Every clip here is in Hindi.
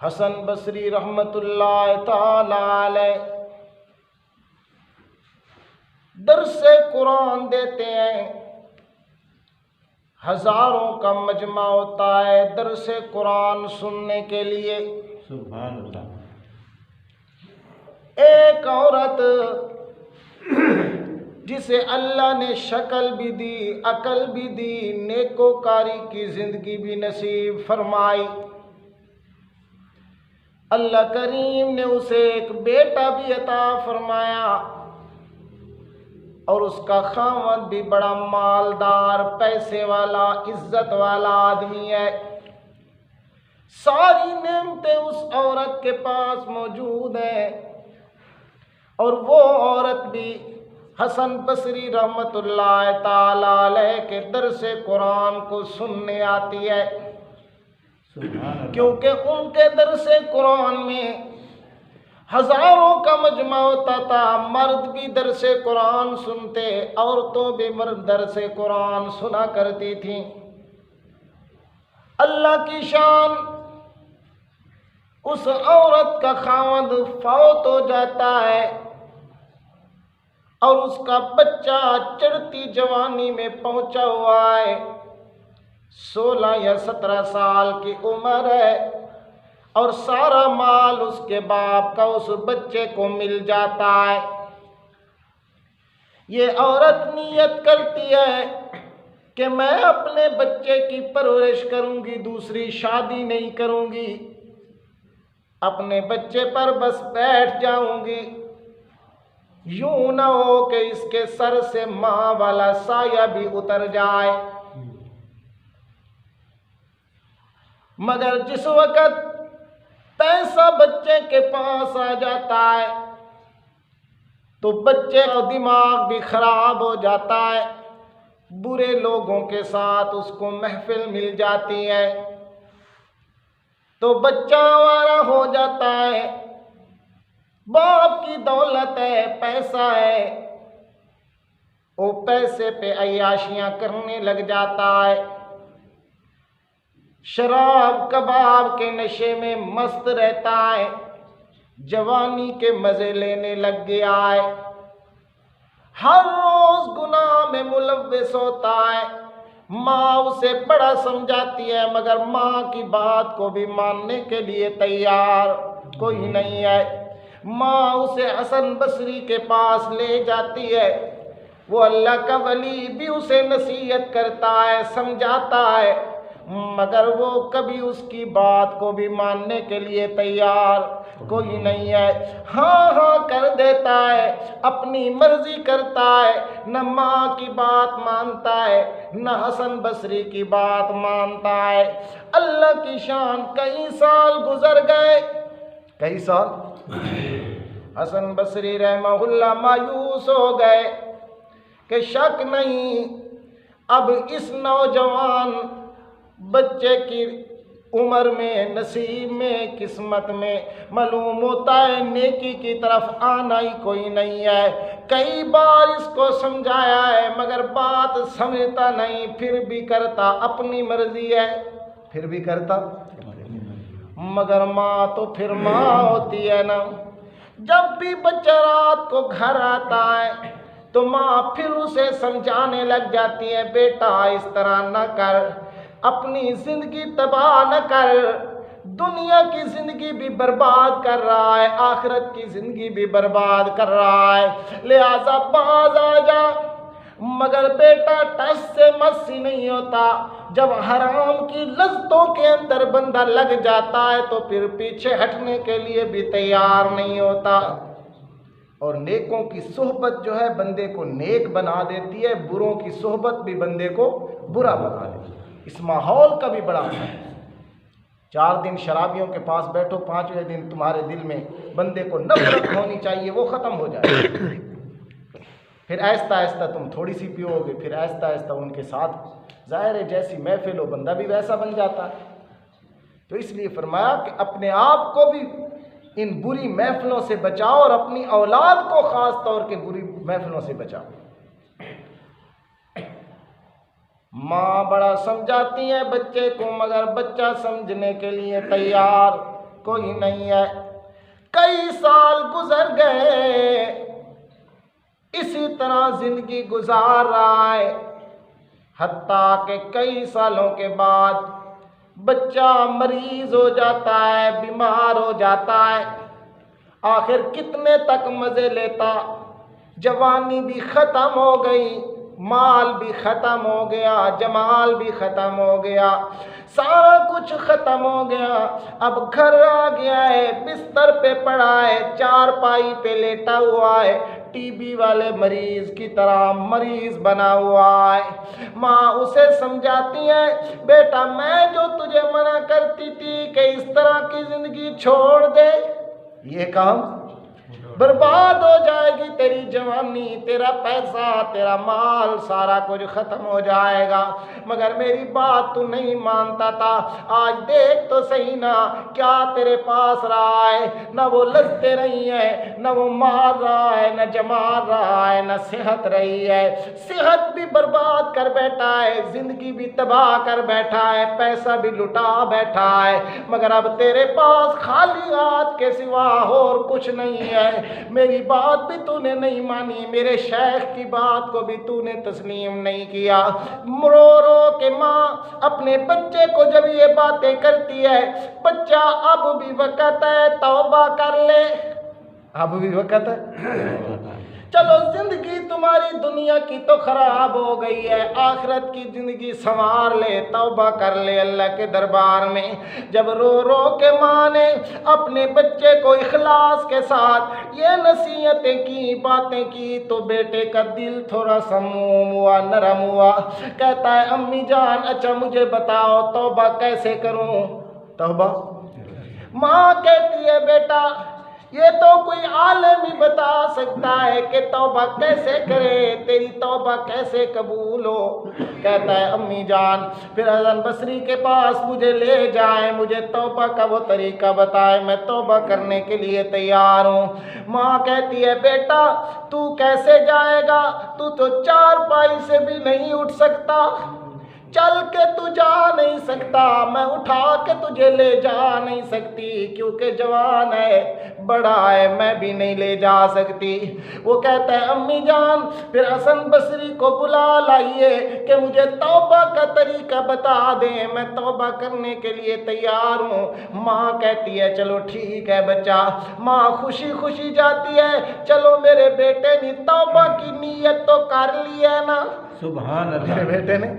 हसन बसरी रहमतुल्लाह ताला अलैह दर्से कुरान देते हैं। हजारों का मजमा होता है दर्से कुरान सुनने के लिए। सुभान अल्लाह। एक औरत जिसे अल्लाह ने शक्ल भी दी, अकल भी दी, नेकोकारी की जिंदगी भी नसीब फरमाई। अल्लाह करीम ने उसे एक बेटा भी अता फरमाया और उसका खामद भी बड़ा मालदार, पैसे वाला, इज्जत वाला आदमी है। सारी नेमतें उस औरत के पास मौजूद हैं और वो औरत भी हसन बसरी रहमतुल्लाह ताला अलैह के दर्से कुरान को सुनने आती है, क्योंकि उनके दर्से कुरान में हजारों का मजमा होता था। मर्द भी दर्से कुरान सुनते, औरतों भी मर्द दर्से कुरान सुना करती थीं। अल्लाह की शान, उस औरत का खावंद फौत हो जाता है और उसका बच्चा चढ़ती जवानी में पहुंचा हुआ है। 16 या 17 साल की उम्र है और सारा माल उसके बाप का उस बच्चे को मिल जाता है। ये औरत नियत करती है कि मैं अपने बच्चे की परवरिश करूंगी, दूसरी शादी नहीं करूंगी, अपने बच्चे पर बस बैठ जाऊंगी। यूं ना हो कि इसके सर से माँ वाला साया भी उतर जाए। मगर जिस वक़्त पैसा बच्चे के पास आ जाता है तो बच्चे का दिमाग भी खराब हो जाता है। बुरे लोगों के साथ उसको महफिल मिल जाती है तो बच्चा आवारा हो जाता है। बाप की दौलत है, पैसा है, वो पैसे पे अय्याशियां करने लग जाता है। शराब कबाब के नशे में मस्त रहता है, जवानी के मजे लेने लग गया है, हर रोज गुनाह में मुलव्विस होता है। माँ उसे बड़ा समझाती है मगर माँ की बात को भी मानने के लिए तैयार कोई नहीं है। माँ उसे हसन बसरी के पास ले जाती है। वो अल्लाह का वली भी उसे नसीहत करता है, समझाता है, मगर वो कभी उसकी बात को भी मानने के लिए तैयार कोई नहीं है। हाँ हाँ कर देता है, अपनी मर्जी करता है, न माँ की बात मानता है न हसन बसरी की बात मानता है। अल्लाह की शान, कई साल गुजर गए, कई साल। हसन बसरी रहमहुल्लाह मायूस हो गए कि शक नहीं अब इस नौजवान बच्चे की उम्र में, नसीब में, किस्मत में मालूम होता है नेकी की तरफ आना ही कोई नहीं है। कई बार इसको समझाया है मगर बात समझता नहीं, फिर भी करता अपनी मर्जी है, फिर भी करता। मगर माँ तो फिर माँ होती है ना। जब भी बच्चा रात को घर आता है तो माँ फिर उसे समझाने लग जाती है, बेटा इस तरह न कर, अपनी जिंदगी तबाह न कर, दुनिया की जिंदगी भी बर्बाद कर रहा है, आखिरत की जिंदगी भी बर्बाद कर रहा है, लिहाजा बाज आ जा। मगर बेटा टस से मस्सी नहीं होता। जब हराम की लज्जतों के अंदर बंदा लग जाता है तो फिर पीछे हटने के लिए भी तैयार नहीं होता। और नेकों की सोहबत जो है बंदे को नेक बना देती है, बुरों की सोहबत भी बंदे को बुरा बना देती है। इस माहौल का भी बड़ा है। 4 दिन शराबियों के पास बैठो, 5वें दिन तुम्हारे दिल में बंदे को नफरत होनी चाहिए, वो ख़त्म हो जाए। फिर आहिस्ता आहिस्ता तुम थोड़ी सी पियोगे, फिर आहिस्ता आहिस्ता उनके साथ ज़ाहिर है जैसी महफिल हो बंदा भी वैसा बन जाता है। तो इसलिए फरमाया कि अपने आप को भी इन बुरी महफिलों से बचाओ और अपनी औलाद को ख़ास तौर के बुरी महफिलों से बचाओ। माँ बड़ा समझाती है बच्चे को मगर बच्चा समझने के लिए तैयार कोई नहीं है। कई साल गुजर गए, इसी तरह जिंदगी गुजार रहा है। हत्ता के कई सालों के बाद बच्चा मरीज हो जाता है, बीमार हो जाता है। आखिर कितने तक मज़े लेता, जवानी भी ख़त्म हो गई, माल भी ख़त्म हो गया, जमाल भी ख़त्म हो गया, सारा कुछ ख़त्म हो गया। अब घर आ गया है, बिस्तर पे पड़ा है, चारपाई पे लेटा हुआ है, टीबी वाले मरीज़ की तरह मरीज़ बना हुआ है। माँ उसे समझाती है, बेटा मैं जो तुझे मना करती थी कि इस तरह की ज़िंदगी छोड़ दे, ये काम बर्बाद हो जाएगी, तेरी जवानी, तेरा पैसा, तेरा माल, सारा कुछ ख़त्म हो जाएगा। मगर मेरी बात तू नहीं मानता था। आज देख तो सही ना क्या तेरे पास रहा है। न वो लज्जतें रही है, न वो मार रहा है, न जमार रहा है, न सेहत रही है। सेहत भी बर्बाद कर बैठा है, ज़िंदगी भी तबाह कर बैठा है, पैसा भी लुटा बैठा है। मगर अब तेरे पास खाली हाथ के सिवा और कुछ नहीं है। मेरी बात भी तूने नहीं मानी, मेरे शेख की बात को भी तूने तस्लीम नहीं किया। रो रो के माँ अपने बच्चे को जब ये बातें करती है, बच्चा अब भी वक़्त है, तौबा कर ले, अब भी वक़्त है। चलो जिंदगी तुम्हारी दुनिया की तो खराब हो गई है, आखिरत की जिंदगी संवार ले, तौबा कर ले अल्लाह के दरबार में। जब रो रो के माँ ने अपने बच्चे को इखलास के साथ ये नसीहतें की, बातें की, तो बेटे का दिल थोड़ा समूम हुआ, नरम हुआ। कहता है अम्मी जान अच्छा मुझे बताओ तौबा कैसे करूं। तौबा माँ कहती है बेटा ये तो कोई आलिम ही बता सकता है कि तौबा कैसे करे, तेरी तौबा कैसे कबूल हो। कहता है अम्मी जान फिर हसन बसरी के पास मुझे ले जाए, मुझे तौबा का वो तरीका बताए, मैं तौबा करने के लिए तैयार हूँ। माँ कहती है बेटा तू कैसे जाएगा, तू तो चारपाई से भी नहीं उठ सकता, चल के तू जा नहीं सकता, मैं उठा के तुझे ले जा नहीं सकती क्योंकि जवान है, बड़ा है, मैं भी नहीं ले जा सकती। वो कहता है अम्मी जान फिर हसन बसरी को बुला लाइए कि मुझे तौबा का तरीका बता दें, मैं तौबा करने के लिए तैयार हूँ। माँ कहती है चलो ठीक है बच्चा। माँ खुशी खुशी जाती है, चलो मेरे बेटे ने तौबा की नीयत तो कर ली है ना, सुभान अल्लाह, मेरे बेटे ने,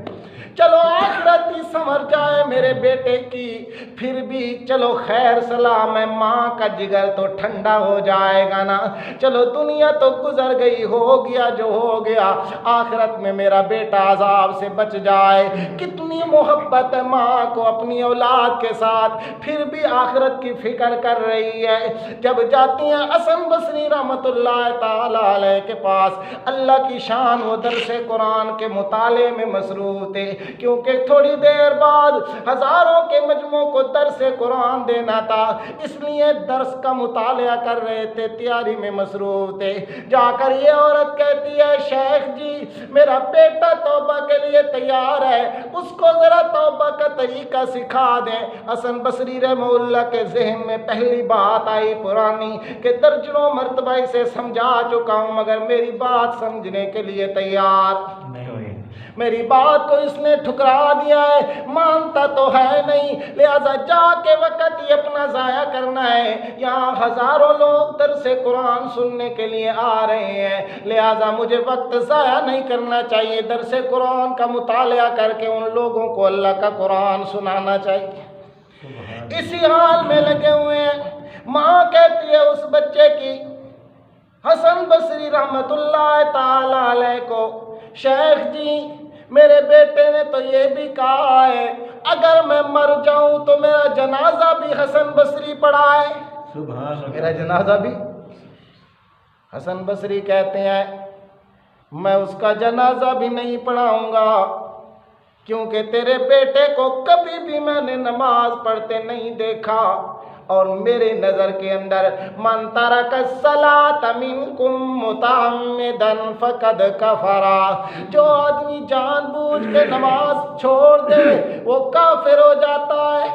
चलो आखिरत ही समझ जाए मेरे बेटे की, फिर भी चलो खैर सलाम है, माँ का जिगर तो ठंडा हो जाएगा ना। चलो दुनिया तो गुजर गई, हो गया जो हो गया, आखिरत में मेरा बेटा अजाब से बच जाए। कितनी मोहब्बत है माँ को अपनी औलाद के साथ, फिर भी आखिरत की फिक्र कर रही है। जब जाती हैं हसन बसरी रहमतुल्लाह ताला अलैह के पास, अल्लाह की शान वो दरसे कुरान के मुताले में मसरूफ थे, क्योंकि थोड़ी देर बाद हजारों के मजमों को दर्स कुरान देना था, इसलिए दर्स का मुतालिया कर रहे थे, तैयारी में मसरूफ थे। जाकर ये औरत कहती है शेख जी मेरा बेटा तौबा के लिए तैयार है, उसको ज़रा तौबा का तरीका सिखा दें। हसन बसरी रहमतुल्लाह के जहन में पहली बात आई पुरानी कि दर्जनों मरतबा इसे समझा चुका हूँ मगर मेरी बात समझने के लिए तैयार नहीं हुई, मेरी बात को इसने ठुकरा दिया है, मानता तो है नहीं, लिहाजा जाके वक़्त ही अपना ज़ाया करना है। यहाँ हज़ारों लोग दरसे कुरान सुनने के लिए आ रहे हैं, लिहाजा मुझे वक्त ज़ाया नहीं करना चाहिए, दरसे कुरान का मुतालिया करके उन लोगों को अल्लाह का कुरान सुनाना चाहिए। इसी हाल में लगे हुए हैं। माँ कहती है उस बच्चे की, हसन बसरी रहमतुल्लाह ताला अलैह को, शेख जी मेरे बेटे ने तो ये भी कहा है अगर मैं मर जाऊं तो मेरा जनाजा भी हसन बसरी पढ़ाए। सुभान, मेरा जनाजा भी। हसन बसरी कहते हैं मैं उसका जनाजा भी नहीं पढ़ाऊंगा क्योंकि तेरे बेटे को कभी भी मैंने नमाज पढ़ते नहीं देखा, और मेरे नज़र के अंदर मन तरक सलात मिनकुम मुतअम्मिदन फकद कफरा, जो आदमी जानबूझ के नमाज छोड़ दे वो काफिर हो जाता है।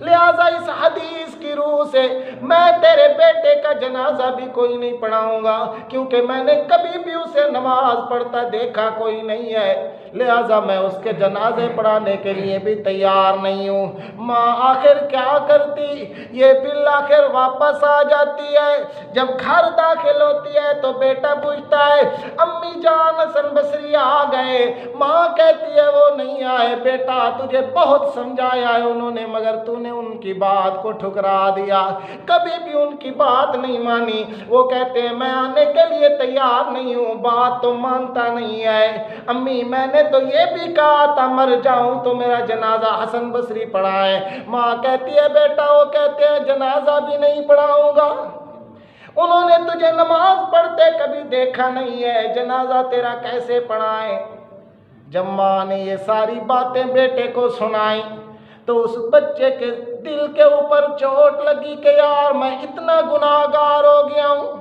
लिहाजा इस हदीस की रूह से मैं तेरे बेटे का जनाजा भी कोई नहीं पढ़ाऊंगा, क्योंकि मैंने कभी भी उसे नमाज पढ़ता देखा कोई नहीं है, लिहाजा मैं उसके जनाजे पढ़ाने के लिए भी तैयार नहीं हूँ। माँ आखिर क्या करती, ये पिल आखिर वापस आ जाती है। जब घर दाखिल होती है तो बेटा पूछता है अम्मी जान हसन बसरी आ गए। माँ कहती है वो नहीं आए बेटा, तुझे बहुत समझाया है उन्होंने, मगर तूने उनकी बात को ठुकरा दिया, कभी भी उनकी बात नहीं मानी। वो कहते हैं मैं आने के लिए तैयार नहीं हूँ, बात तो मानता नहीं है। अम्मी मैंने तो ये भी कहा था मर जाऊं तो मेरा जनाजा हसन बसरी पढ़ाए। माँ कहती है बेटा वो कहते हैं जनाजा भी नहीं पढ़ाऊंगा, उन्होंने तुझे नमाज पढ़ते कभी देखा नहीं है, जनाजा तेरा कैसे पढ़ाए। जब माँ ने ये सारी बातें बेटे को सुनाई तो उस बच्चे के दिल के ऊपर चोट लगी कि यार मैं इतना गुनाहगार हो गया हूँ,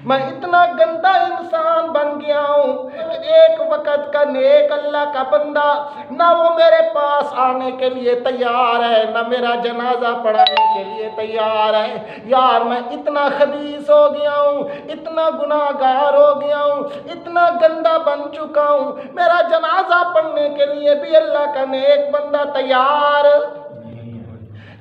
मैं इतना गंदा इंसान बन गया हूँ। एक वक्त का नेक अल्लाह का बंदा ना वो मेरे पास आने के लिए तैयार है, ना मेरा जनाजा पढ़ाने के लिए तैयार है। यार मैं इतना खबीस हो गया हूँ, इतना गुनाहगार हो गया हूँ, इतना गंदा बन चुका हूँ, मेरा जनाजा पढ़ने के लिए भी अल्लाह का नेक बंदा तैयार।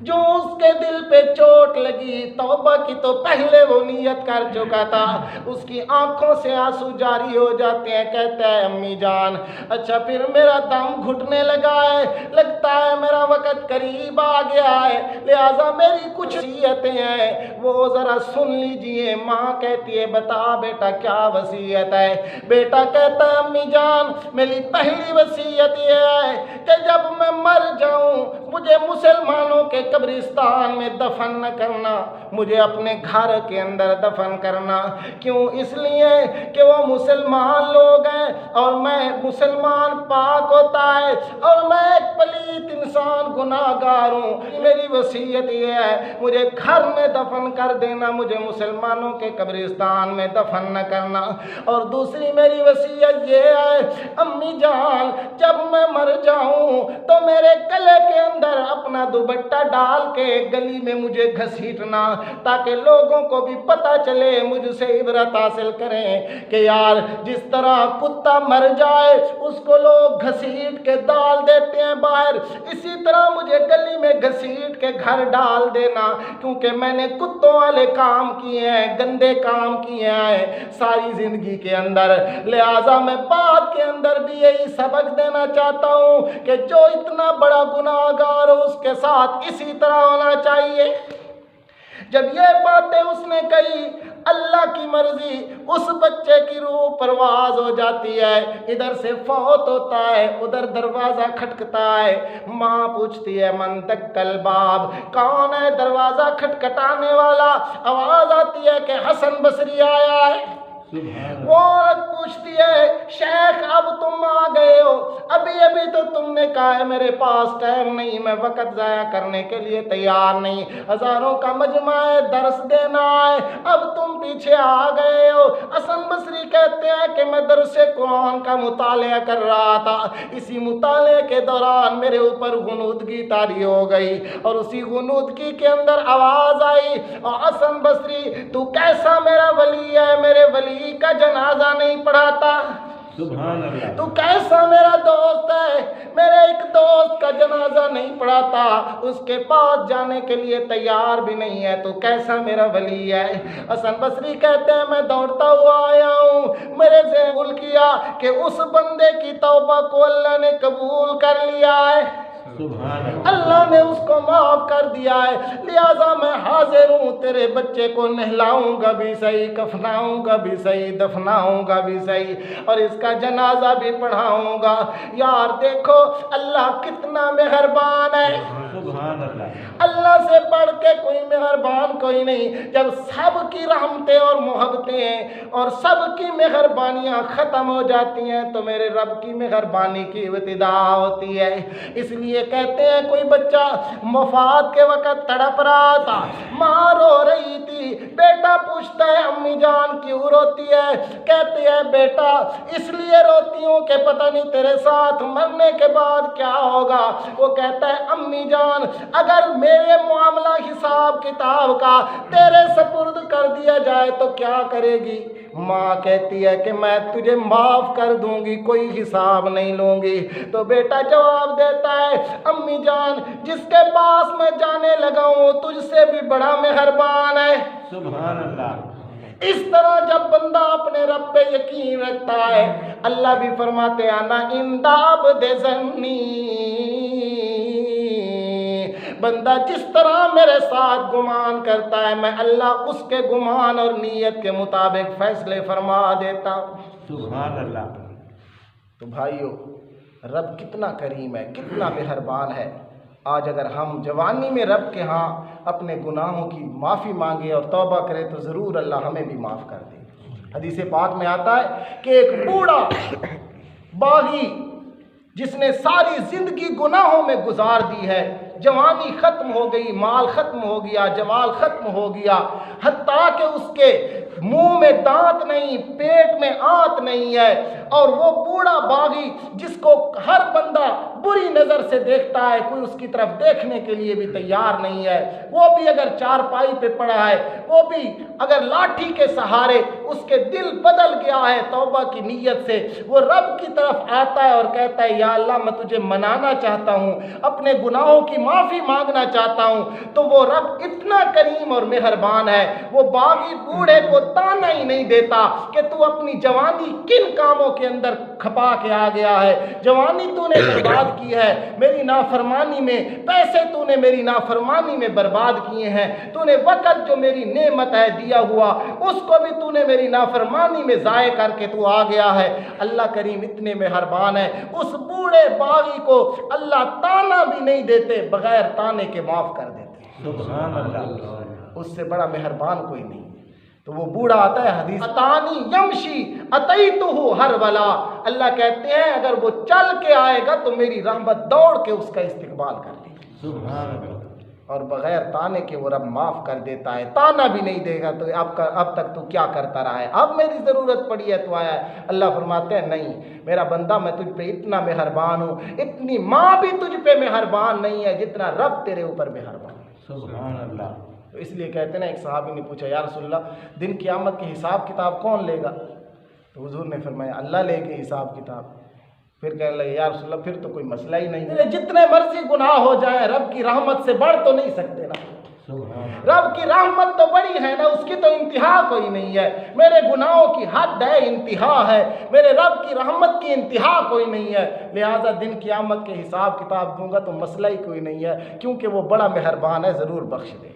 जो उसके दिल पे चोट लगी, तौबा की तो पहले वो नियत कर चुका था, उसकी आंखों से आंसू जारी हो जाते हैं। कहता है अम्मी जान अच्छा फिर मेरा दम घुटने लगा है, लगता है मेरा वक़्त करीब आ गया है, लिहाजा मेरी कुछ वसीयतें हैं वो ज़रा सुन लीजिए। माँ कहती है बता बेटा क्या वसीयत है। बेटा कहता है अम्मी जान मेरी पहली वसीयत ये है कि जब मैं मर जाऊँ मुझे मुसलमानों के कब्रिस्तान में दफन न करना, मुझे अपने घर के अंदर दफन करना। क्यों? इसलिए कि वो मुसलमान लोग हैं और मैं मुसलमान पाक होता है और मैं एक पलीत इंसान गुनाहगार हूँ। मेरी वसीयत ये है मुझे घर में दफन कर देना, मुझे मुसलमानों के कब्रिस्तान में दफन न करना। और दूसरी मेरी वसीयत ये है अम्मी जान जब मैं मर जाऊँ तो मेरे गले के अंदर अपना दुपट्टा डाल के गली में मुझे घसीटना, ताकि लोगों को भी पता चले, मुझसे इबरत हासिल करें कि यार जिस तरह कुत्ता मर जाए उसको लोग घसीट के डाल देते हैं बाहर, इसी तरह मुझे गली में घसीट के घर डाल देना, क्योंकि मैंने कुत्तों वाले काम किए हैं, गंदे काम किए हैं सारी जिंदगी के अंदर। लिहाजा मैं बात के अंदर भी यही सबक देना चाहता हूँ कि जो इतना बड़ा गुनाहगार हो उसके साथ इसी तरह होना चाहिए। जब ये बातें उसने कही अल्लाह की मर्जी, उस बच्चे की रूह परवाज हो जाती है, इधर से फौत होता है, उधर दरवाज़ा खटखता है। माँ पूछती है मन तक कल बाब, कौन है दरवाज़ा खटखटाने वाला? आवाज़ आती है कि हसन बसरी आया है। वो औरत पूछती है शेख अब तुम आ गए हो, अभी अभी तो तुमने कहा है मेरे पास टाइम नहीं, मैं वक़्त ज़ाया करने के लिए तैयार नहीं, हज़ारों का मजमा है, दर्स देना है, अब तुम पीछे आ गए हो। हसन बसरी कहते हैं कि मैं दरसे कुरान का मुतालिया कर रहा था, इसी मुताले के दौरान मेरे ऊपर गुनूदगी तारी हो गई और उसी गुनूदगी के अंदर आवाज़ आई और हसन बसरी तू कैसा मेरा वली है, मेरे वली का जनाजा नहीं पढ़ाता, तू कैसा मेरा दोस्त है, मेरे एक दोस्त का जनाजा नहीं पढ़ाता, उसके पास जाने के लिए तैयार भी नहीं है, तो कैसा मेरा वली है। हसन बसरी कहते हैं मैं दौड़ता हुआ आया हूँ, मेरे से भूल किया कि उस बंदे की तौबा को अल्लाह ने कबूल कर लिया है, अल्लाह ने उसको माफ कर दिया है, लिहाजा मैं हाजिर हूँ, तेरे बच्चे को नहलाऊंगा भी सही, कफनाऊंगा भी सही, दफनाऊंगा भी सही और इसका जनाजा भी पढ़ाऊंगा। यार देखो अल्लाह कितना मेहरबान है, अल्लाह से बढ़ के कोई मेहरबान कोई नहीं। जब सब की रहमतें और मोहब्बतें और सब की मेहरबानियाँ ख़त्म हो जाती हैं तो मेरे रब की मेहरबानी की इब्तिदा होती है। इसलिए कहते हैं कोई बच्चा मफात के वक़्त तड़प रहा था, माँ रो रही थी, बेटा पूछता है अम्मी जान क्यों रोती है? कहते हैं बेटा इसलिए रोती हूँ कि पता नहीं तेरे साथ मरने के बाद क्या होगा। वो कहता है अम्मी जान अगर मेरे मामला हिसाब किताब किताब का तेरे सपुर्द कर दिया जाए तो क्या करेगी? माँ कहती है कि मैं तुझे माफ़ कर दूंगी, कोई हिसाब नहीं लूंगी। तो बेटा जवाब देता है, अम्मी जान जिसके पास मैं जाने लगा हूँ तुझसे भी बड़ा मेहरबान है। सुभान अल्लाह। इस तरह जब बंदा अपने रब पे यकीन रखता है, अल्लाह भी फरमाते आना इंदाब दे जन्नी, बंदा जिस तरह मेरे साथ गुमान करता है मैं अल्लाह उसके गुमान और नीयत के मुताबिक फैसले फरमा देता हूँ। सुभान अल्लाह। तो भाइयों, रब कितना करीम है, कितना मेहरबान है। आज अगर हम जवानी में रब के यहाँ अपने गुनाहों की माफ़ी मांगे और तौबा करें तो ज़रूर अल्लाह हमें भी माफ़ कर दे। हदीस पाक में आता है कि एक बूढ़ा बागी जिसने सारी ज़िंदगी गुनाहों में गुजार दी है, जवानी ख़त्म हो गई, माल ख़त्म हो गया, जमाल ख़त्म हो गया, हत्ता कि उसके मुंह में दांत नहीं, पेट में आंत नहीं है, और वो बूढ़ा बागी जिसको हर बंदा बुरी नज़र से देखता है, कोई उसकी तरफ देखने के लिए भी तैयार नहीं है, वो भी अगर चारपाई पे पड़ा है, वो भी अगर लाठी के सहारे उसके दिल बदल गया है तौबा की नीयत से, वो रब की तरफ आता है और कहता है या अल्लाह मैं तुझे मनाना चाहता हूँ, अपने गुनाहों की माफ़ी मांगना चाहता हूँ, तो वो रब इतना करीम और मेहरबान है, वो बागी बूढ़े को ताना ही नहीं देता कि तू अपनी जवानी किन कामों के अंदर खपा के आ गया है, जवानी तूने बर्बाद की है मेरी नाफरमानी में, पैसे तूने मेरी नाफरमानी में बर्बाद किए हैं, तूने वक़्त जो मेरी नेमत है दिया हुआ उसको भी तूने मेरी नाफरमानी में ज़ाय करके तू आ गया है। अल्लाह करीम इतने मेहरबान है, उस बूढ़े बागी को अल्लाह ताना भी नहीं देते, बगैर ताने के माफ़ कर देते। सुभान अल्लाह। उससे बड़ा मेहरबान कोई नहीं। तो वो बूढ़ा आता है, हदीस अतानी यमशी अतईतुहु हर वला, अल्लाह कहते हैं अगर वो चल के आएगा तो मेरी रहमत दौड़ के उसका इस्तकबाल कर लेगी। सुभान अल्लाह। और बगैर ताने के वो रब माफ़ कर देता है, ताना भी नहीं देगा तो अब तक तू क्या करता रहा है, अब मेरी ज़रूरत पड़ी है तो आया है। अल्लाह फरमाते हैं नहीं मेरा बंदा मैं तुझ पे इतना मेहरबान हूँ, इतनी माँ भी तुझ पे मेहरबान नहीं है जितना रब तेरे ऊपर मेहरबान है। सुभान अल्लाह। तो इसलिए कहते ना, एक सहाबी ने पूछा या रसूलल्लाह दिन क़यामत की हिसाब किताब कौन लेगा? तो हुजूर ने फरमाया अल्लाह लेके हिसाब किताब। फिर कहने लगे या रसूलल्लाह फिर तो कोई मसला ही नहीं है, जितने मर्जी गुनाह हो जाए रब की रहमत से बढ़ तो नहीं सकते ना। रब की रहमत तो बड़ी है ना, उसकी तो इंतहा कोई नहीं है। मेरे गुनाहों की हद है, इंतहा है, मेरे रब की रहमत की इंतहा कोई नहीं है। लिहाजा दिन क़यामत के हिसाब किताब दूंगा तो मसला ही कोई नहीं है, क्योंकि वो बड़ा मेहरबान है, ज़रूर बख्श दे।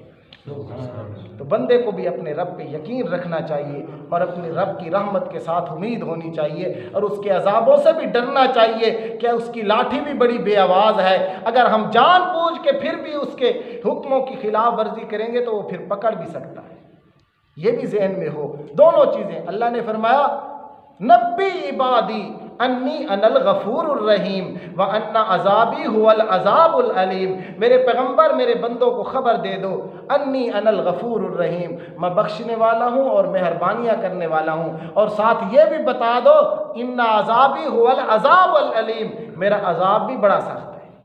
तो बंदे को भी अपने रब पे यकीन रखना चाहिए और अपने रब की रहमत के साथ उम्मीद होनी चाहिए और उसके अजाबों से भी डरना चाहिए। क्या उसकी लाठी भी बड़ी बेआवाज़ है, अगर हम जानबूझ के फिर भी उसके हुक्मों की खिलाफ वर्जी करेंगे तो वो फिर पकड़ भी सकता है। ये भी ज़हन में हो दोनों चीज़ें। अल्लाह ने फरमाया नब्बी इबादी अन्नी अनल गफूरुर रहीम व अन्ना अजाबी हुवल अजाबुल अलीम, मेरे पैगंबर मेरे बंदों को ख़बर दे दो अन्नी अनल गफूरुर रहीम, मैं बख्शने वाला हूँ और मेहरबानियाँ करने वाला हूँ, और साथ ये भी बता दो इन्ना अजाबी हुवल अजाबुल अलीम, मेरा अजाब भी बड़ा सख्त है।